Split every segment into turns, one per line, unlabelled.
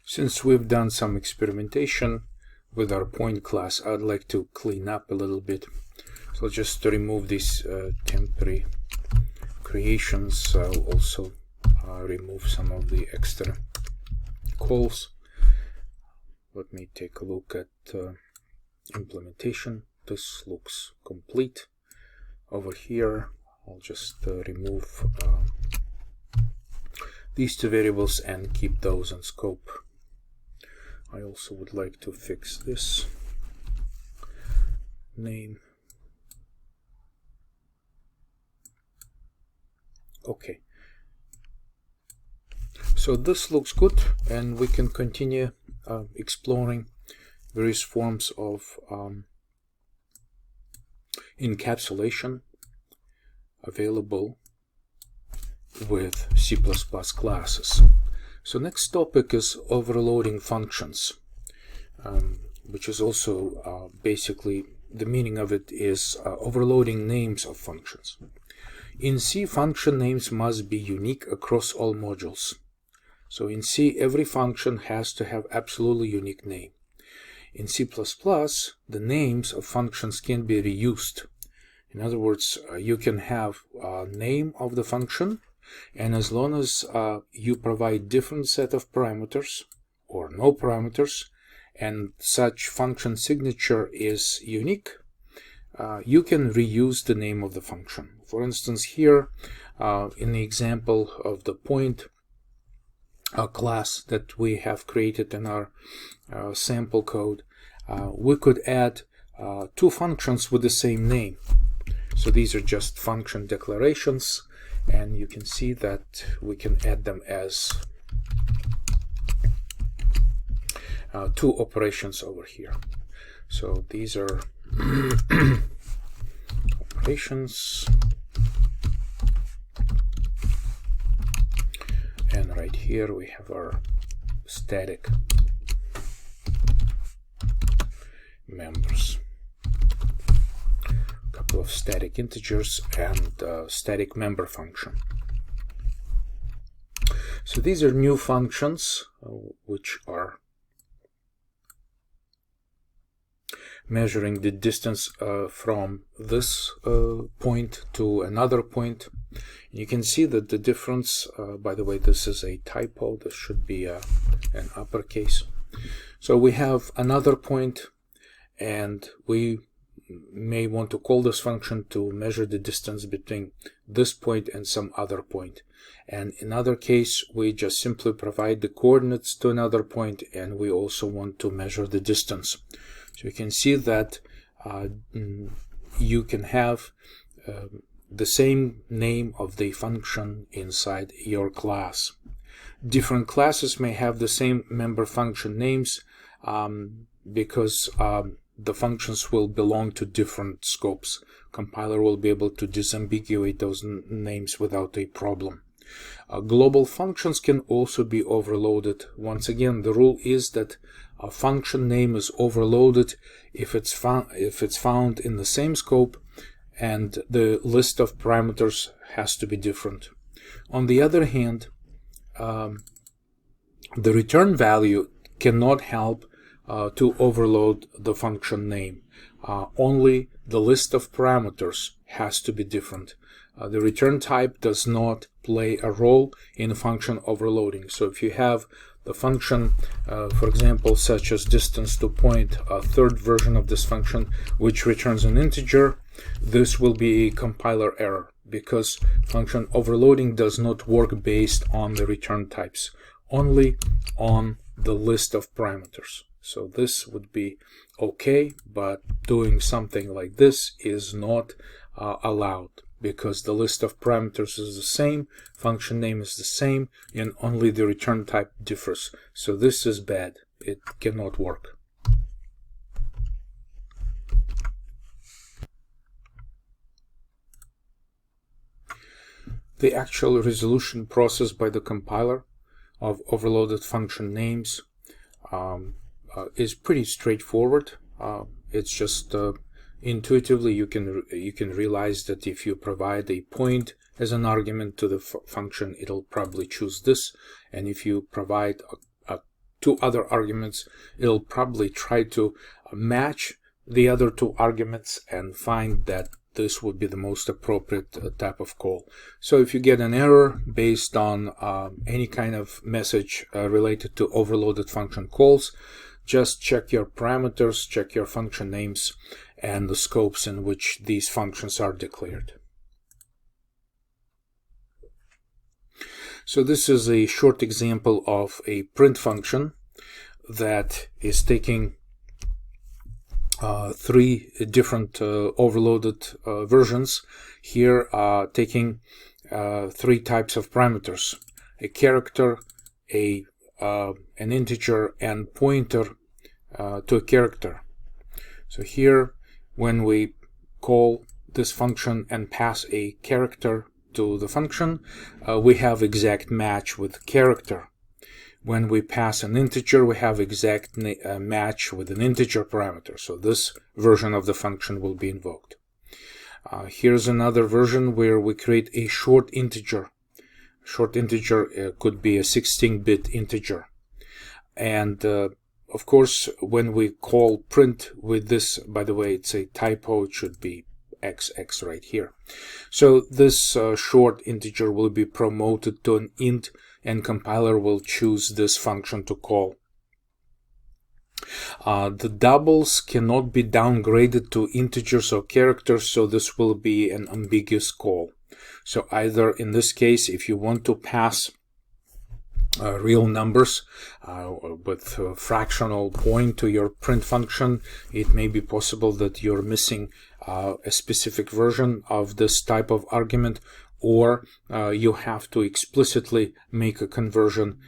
Since we've done some experimentation with our point class, I'd like to clean up a little bit. So just to remove these temporary creations, I'll also remove some of the extra calls. Let me take a look at implementation. This looks complete. Over here, I'll just remove these two variables and keep those in scope. I also would like to fix this name. Okay. So this looks good, and we can continue exploring various forms of encapsulation available with C++ classes. So next topic is overloading functions, which is also basically the meaning of it is overloading names of functions. In C, function names must be unique across all modules. So in C, every function has to have absolutely unique name. In C++, the names of functions can be reused. In other words, you can have a name of the function, and as long as you provide different set of parameters or no parameters, and such function signature is unique, you can reuse the name of the function. For instance, here in the example of the point class that we have created in our sample code, we could add two functions with the same name. So these are just function declarations, and you can see that we can add them as two operations over here. So these are operations, and right here we have our static members, a couple of static integers, and static member function. So these are new functions which are measuring the distance from this point to another point. You can see that the difference, by the way, this is a typo, this should be an uppercase. So we have another point, and we may want to call this function to measure the distance between this point and some other point. And in other case, we just simply provide the coordinates to another point, and we also want to measure the distance. So you can see that you can have the same name of the function inside your class. Different classes may have the same member function names because the functions will belong to different scopes. Compiler will be able to disambiguate those names without a problem. Global functions can also be overloaded. Once again, the rule is that a function name is overloaded if it's found in the same scope, and the list of parameters has to be different. On the other hand, the return value cannot help to overload the function name. Only the list of parameters has to be different. The return type does not play a role in function overloading. So if you have the function, for example, such as distance to point, a third version of this function, which returns an integer, this will be a compiler error, because function overloading does not work based on the return types, only on the list of parameters. So this would be okay, but doing something like this is not allowed, because the list of parameters is the same, function name is the same, and only the return type differs. So this is bad. It cannot work. The actual resolution process by the compiler of overloaded function names is pretty straightforward. It's just intuitively you can realize that if you provide a point as an argument to the function, it'll probably choose this, and if you provide two other arguments, it'll probably try to match the other two arguments and find that this would be the most appropriate type of call. So if you get an error based on any kind of message related to overloaded function calls, just check your parameters, check your function names, and the scopes in which these functions are declared. So this is a short example of a print function that is taking three different overloaded versions. Here taking three types of parameters: a character, an integer, and pointer to a character. So here, when we call this function and pass a character to the function, we have exact match with character. When we pass an integer, we have exact match with an integer parameter. So this version of the function will be invoked. Here's another version where we create a short integer. Short integer could be a 16-bit integer. And of course, when we call print with this, by the way, it's a typo, it should be XX right here. So this short integer will be promoted to an int, and compiler will choose this function to call. The doubles cannot be downgraded to integers or characters, so this will be an ambiguous call. So either in this case, if you want to pass real numbers with a fractional point to your print function, it may be possible that you're missing a specific version of this type of argument, or you have to explicitly make a conversion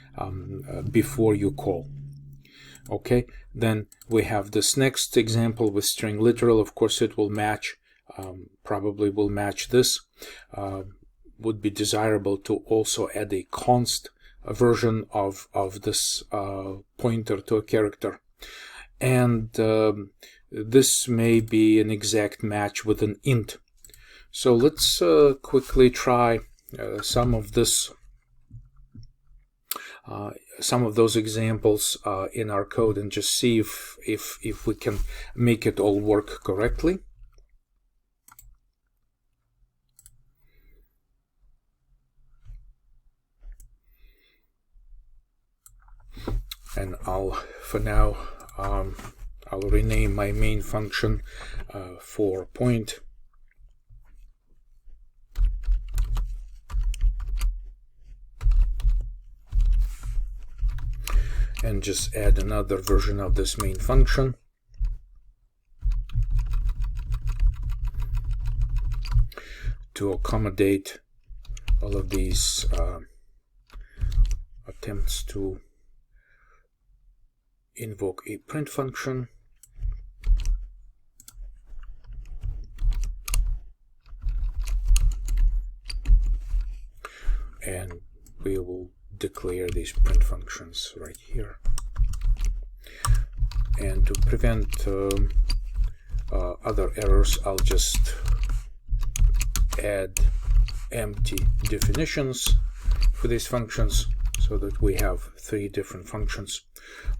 before you call. Okay, then we have this next example with string literal. Of course, it will match, probably will match this. Would be desirable to also add a const version of this pointer to a character. And this may be an exact match with an int. So let's quickly try some of those examples in our code and just see if we can make it all work correctly. And for now, I'll rename my main function for point. And just add another version of this main function. To accommodate all of these attempts to invoke a print function. And we will declare these print functions right here. And to prevent other errors, I'll just add empty definitions for these functions so that we have three different functions.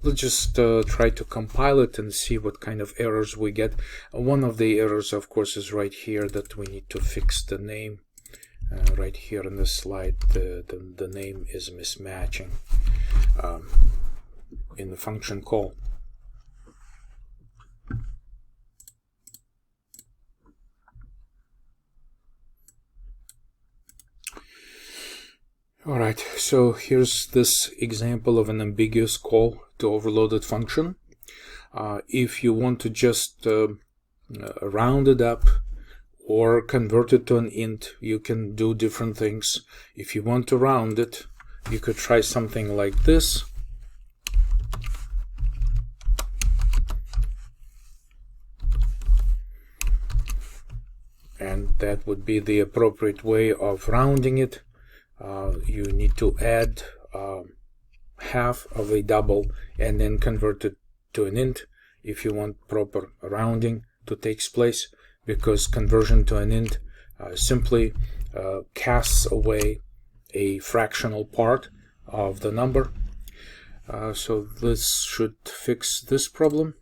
Let's just try to compile it and see what kind of errors we get. One of the errors, of course, is right here, that we need to fix the name. Right here in this slide, the name is mismatching in the function call. Alright, so here's this example of an ambiguous call to overloaded function. If you want to just round it up or convert it to an int, you can do different things. If you want to round it, you could try something like this. And that would be the appropriate way of rounding it. You need to add half of a double and then convert it to an int if you want proper rounding to take place, because conversion to an int simply casts away a fractional part of the number. So this should fix this problem.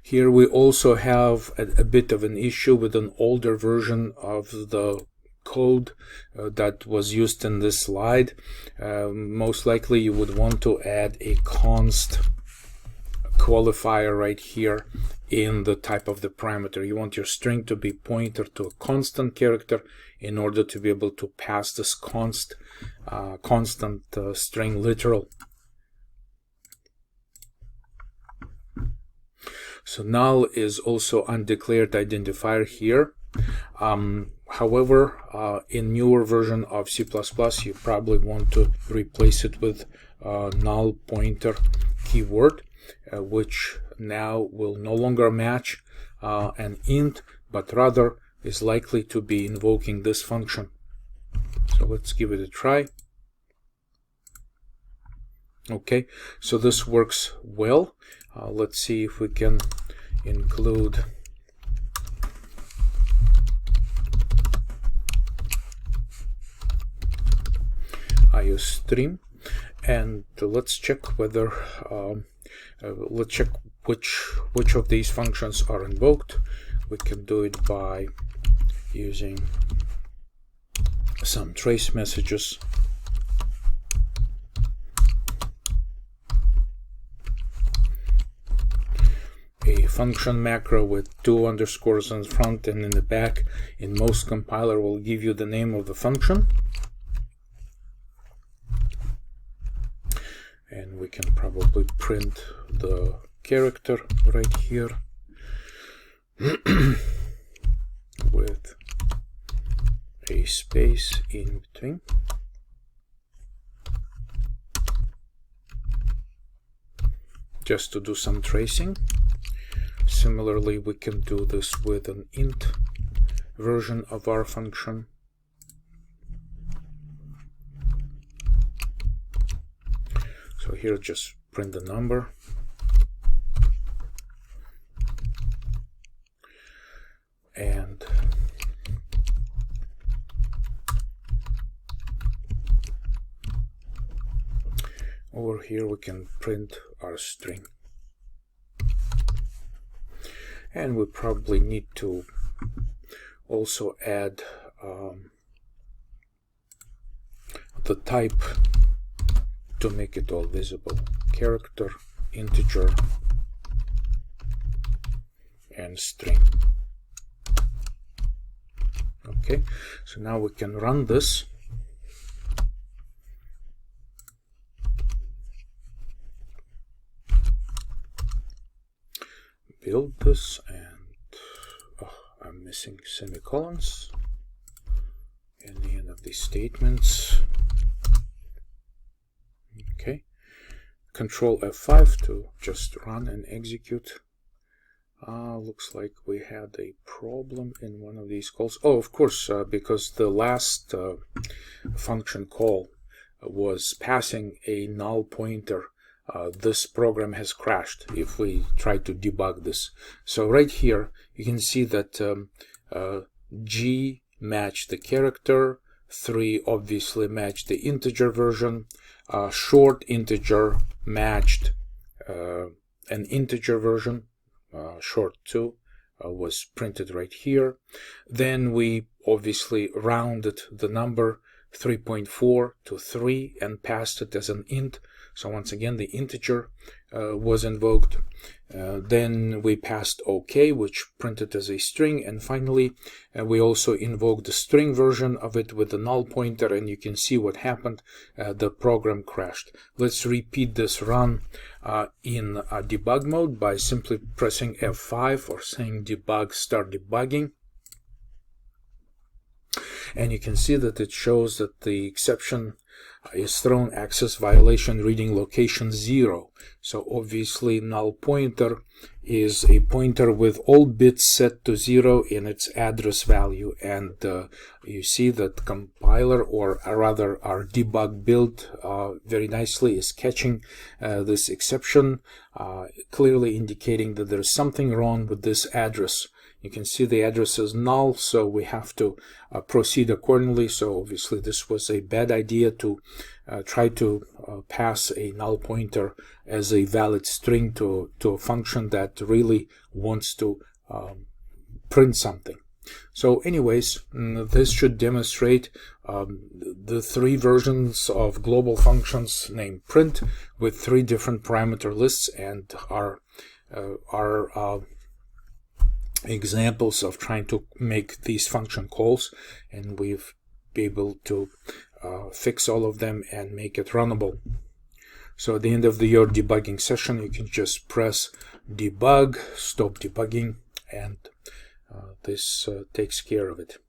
Here we also have a bit of an issue with an older version of the code that was used in this slide. Most likely you would want to add a const qualifier right here in the type of the parameter. You want your string to be pointed to a constant character in order to be able to pass this constant string literal. So null is also undeclared identifier here. However, in newer version of C++, you probably want to replace it with null pointer keyword, which now will no longer match an int, but rather is likely to be invoking this function. So let's give it a try. Okay, so this works well. Let's see if we can include IOStream, and let's check whether let's check which of these functions are invoked. We can do it by using some trace messages. A function macro with 2 underscores in front and in the back in most compiler will give you the name of the function. And we can probably print the character right here with a space in between. Just to do some tracing. Similarly, we can do this with an int version of our function. So here just print the number. And over here we can print our string. And we probably need to also add the type to make it all visible. Character, integer, and string. Okay, so now we can run this. Build this, and I'm missing semicolons in the end of these statements. Okay, Control F5 to just run and execute. Looks like we had a problem in one of these calls. Oh, of course, because the last function call was passing a null pointer. This program has crashed if we try to debug this. So right here you can see that G matched the character, 3 obviously matched the integer version, short integer matched an integer version, short 2 was printed right here. Then we obviously rounded the number 3.4 to 3 and passed it as an int. So once again the integer was invoked. Then we passed OK, which printed as a string, and finally we also invoked the string version of it with the null pointer, and you can see what happened. The program crashed. Let's repeat this run in debug mode by simply pressing F5 or saying debug start debugging. And you can see that it shows that the exception is thrown access violation reading location 0. So obviously null pointer is a pointer with all bits set to 0 in its address value, and you see that compiler, or rather our debug build very nicely is catching this exception, clearly indicating that there is something wrong with this address You can see the address is null, so we have to proceed accordingly. So obviously this was a bad idea to try to pass a null pointer as a valid string to a function that really wants to print something. So anyways, this should demonstrate the three versions of global functions named print with three different parameter lists, and our examples of trying to make these function calls, and we've been able to fix all of them and make it runnable. So at the end of your debugging session, you can just press debug, stop debugging, and this takes care of it.